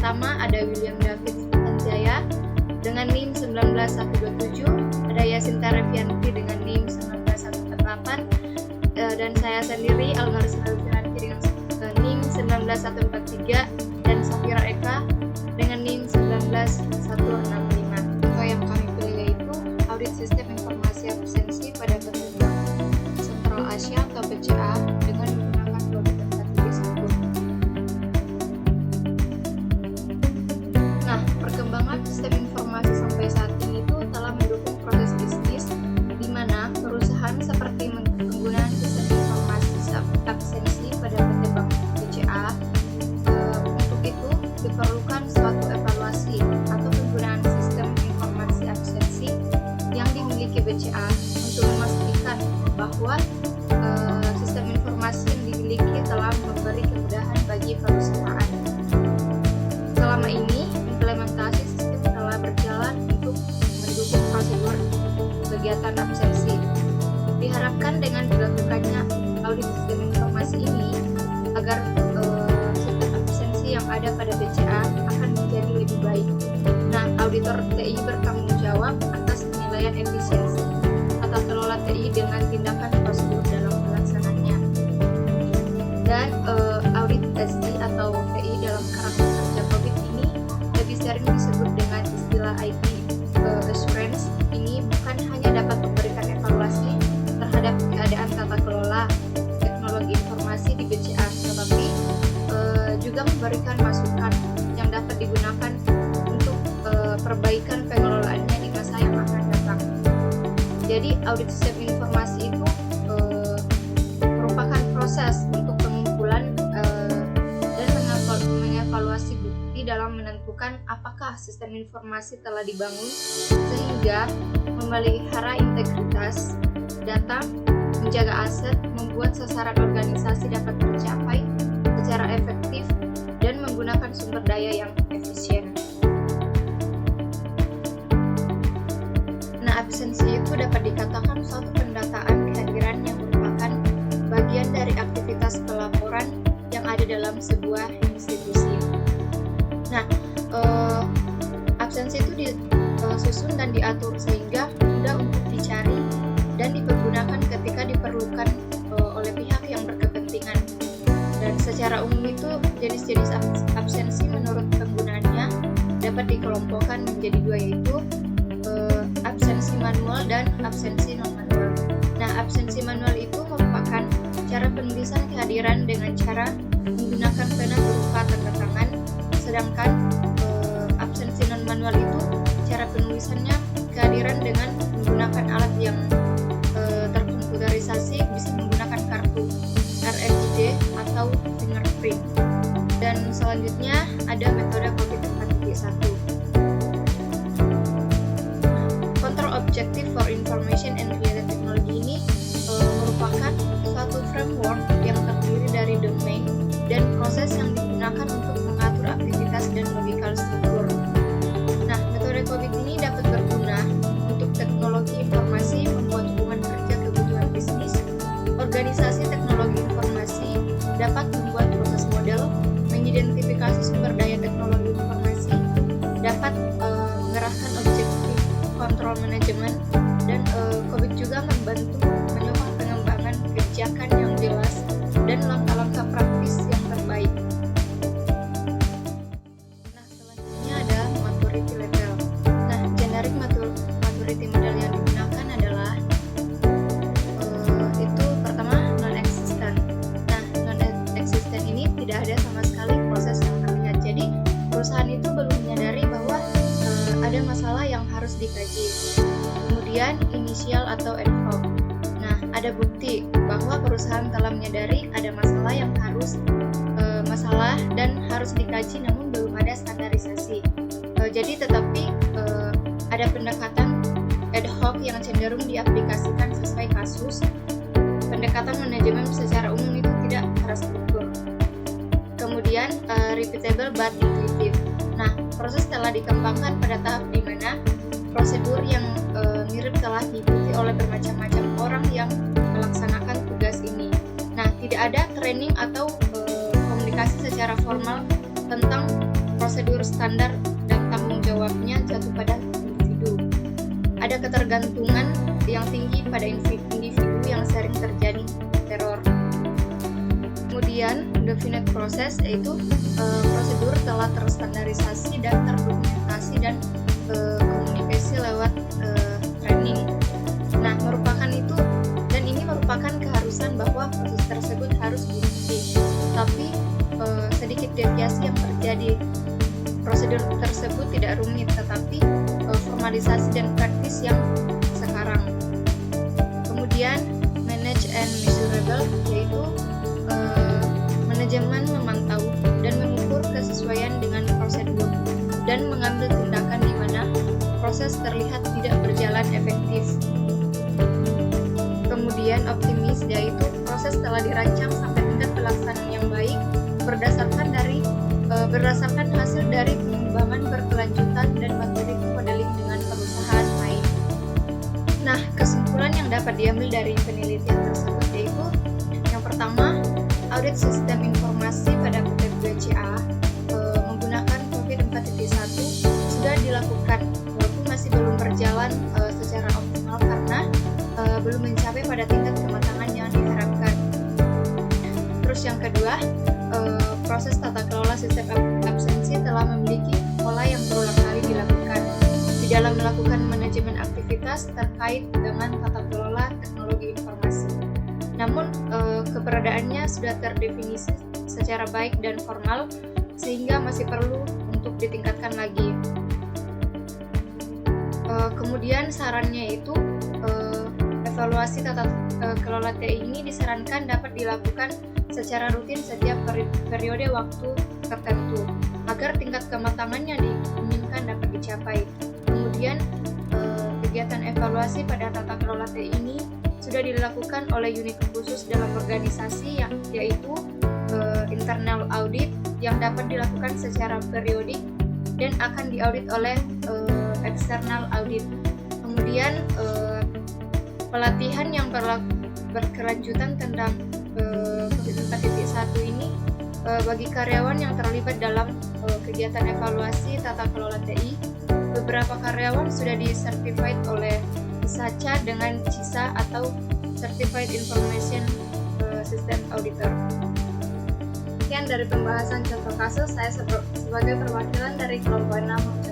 pertama ada William David Anjaya dengan NIM 19127, ada Yasinta Revianti dengan NIM 19148, dan saya sendiri Almarsina Revianti dengan NIM 19143, dan Safira Eka dengan NIM 19165. Contoh yang kami pilih yaitu audit sistem informasi absensi pada PT Bank Sentral Asia atau BCA dengan menggunakan produk 431. Nah, perkembangan sistem informasi sampai saat ini itu telah mendukung proses bisnis di mana perusahaan seperti penggunaan sistem informasi absensi pada PT Bank BCA. Untuk itu diperlukan suatu evaluasi atau penggunaan sistem informasi absensi yang dimiliki BCA untuk memastikan bahwa sistem informasi yang dimiliki telah memberi kemudahan bagi perusahaan. Selama ini, implementasi sistem telah berjalan untuk mendukung prosedur kegiatan absensi. Diharapkan dengan dilakukannya audit sistem informasi ini agar sistem absensi yang ada pada BCA akan menjadi lebih baik. Nah, auditor TI bertanggung jawab atas penilaian efisiensi tata kelola TI dengan tindakan prosedur dalam pelaksananya. Dan audit SD atau TI dalam karakter kerja COVID ini lebih sering disebut dengan istilah IT assurance. Ini bukan hanya dapat memberikan evaluasi terhadap keadaan tata kelola teknologi informasi di BCA, tetapi juga memberikan masukan yang dapat digunakan untuk perbaikan pengelolaannya di masa yang akan datang. Jadi audit sistem informasi itu merupakan proses untuk pengumpulan dan mengevaluasi bukti dalam menentukan apakah sistem informasi telah dibangun sehingga memelihara integritas data, menjaga aset, membuat sasaran organisasi dapat tercapai secara efektif, dan menggunakan sumber daya yang efisien. Nah, absensi itu dapat dikatakan suatu pendataan kehadiran yang merupakan bagian dari aktivitas pelaporan yang ada dalam sebuah institusi. Nah, absensi itu disusun dan diatur sehingga mudah untuk dicari dan dipergunakan ketika diperlukan oleh pihak yang berkepentingan. Dan secara umum itu jenis-jenis absensi menurut penggunaannya dapat dikelompokkan menjadi dua, yaitu absensi manual dan absensi non-manual. Nah, absensi manual itu merupakan cara penulisan kehadiran dengan cara menggunakan pena berupa tanda tangan, sedangkan absensi non-manual itu cara penulisannya kehadiran dengan menggunakan alat yang terkomputerisasi, bisa menggunakan kartu RFID atau fingerprint. Dan selanjutnya ada metode COVID 4.1. Control Objective for Information and Related Technology ini merupakan suatu framework yang terdiri dari domain dan proses yang digunakan untuk mengatur aktivitas dan logical struktur. Nah, metode COVID ini dapat berguna untuk teknologi informasi, membuat hubungan kerja kebutuhan bisnis. Organisasi teknologi informasi dapat membuat proses model, mengidentifikasi sumber daya teknologi informasi, dapat mengerahkan objektif kontrol manajemen, dan COVID juga membantu menyokong pengembangan kebijakan yang jelas dan langkah-langkah praktis yang terbaik. Nah, selanjutnya ada maturity level. Nah, generic maturity model yang digunakan adalah itu pertama non-existent. Nah, non-existent ini tidak ada sama sekali proses yang terlihat. Jadi perusahaan itu belum menyadari bahwa ada masalah yang harus dikaji. Kemudian inisial atau ad hoc. Nah, ada bukti bahwa perusahaan telah menyadari ada masalah yang masalah dan harus dikaji, namun belum ada standarisasi. Jadi tetapi ada pendekatan ad hoc yang cenderung diaplikasikan sesuai kasus. Pendekatan manajemen secara umum itu tidak terstruktur. Kemudian repeatable but intuitive. Nah, proses telah dikembangkan pada tahap di mana prosedur yang mirip telah diikuti oleh bermacam-macam orang yang melaksanakan tugas ini. Nah, tidak ada training atau komunikasi secara formal tentang prosedur standar dan tanggung jawabnya jatuh pada individu. Ada ketergantungan yang tinggi pada individu yang sering terjadi teror. Kemudian definite proses, yaitu prosedur telah terstandarisasi dan terdokumentasi dan komunikasi lewat training. Nah, ini merupakan keharusan bahwa proses tersebut harus diikuti. Tapi sedikit deviasi yang terjadi. Prosedur tersebut tidak rumit, tetapi formalisasi dan praktis yang sekarang. Kemudian manage and measurable, yaitu manajemen memantau dan mengukur kesesuaian dengan prosedur dan mengambil tindakan di mana proses terlihat tidak berjalan efektif. Kemudian optimis, yaitu proses telah dirancang sampai tingkat pelaksanaan yang baik berdasarkan hasil dari pengembangan berkelanjutan dan materi modeling dengan perusahaan lain. Nah, kesimpulan yang dapat diambil dari penelitian tersebut yaitu yang pertama, audit sistem informasi pada PT2CA menggunakan COVID 4.1 sudah dilakukan, walaupun masih belum berjalan secara optimal karena belum mencapai pada tingkat kematangan yang diharapkan. Terus yang kedua, proses tata kelola sistem absensi telah memiliki pola yang berulang kali dilakukan di dalam melakukan manajemen aktivitas terkait dengan tata kelola teknologi informasi. Namun keberadaannya sudah terdefinisi secara baik dan formal sehingga masih perlu untuk ditingkatkan lagi. Kemudian sarannya itu evaluasi tata kelola TI ini disarankan dapat dilakukan secara rutin setiap periode waktu tertentu agar tingkat kematangan yang diinginkan dapat dicapai. Kemudian kegiatan evaluasi pada tata kelola TI ini sudah dilakukan oleh unit khusus dalam organisasi yaitu internal audit yang dapat dilakukan secara periodik dan akan diaudit oleh external audit. Kemudian pelatihan yang berkelanjutan tentang COVID 4.1 ini bagi karyawan yang terlibat dalam kegiatan evaluasi tata kelola TI. Beberapa karyawan sudah disertified oleh ISACA dengan CISA atau Certified Information System Auditor. Sekian dari pembahasan contoh kasus, saya sebagai perwakilan dari kelompok 6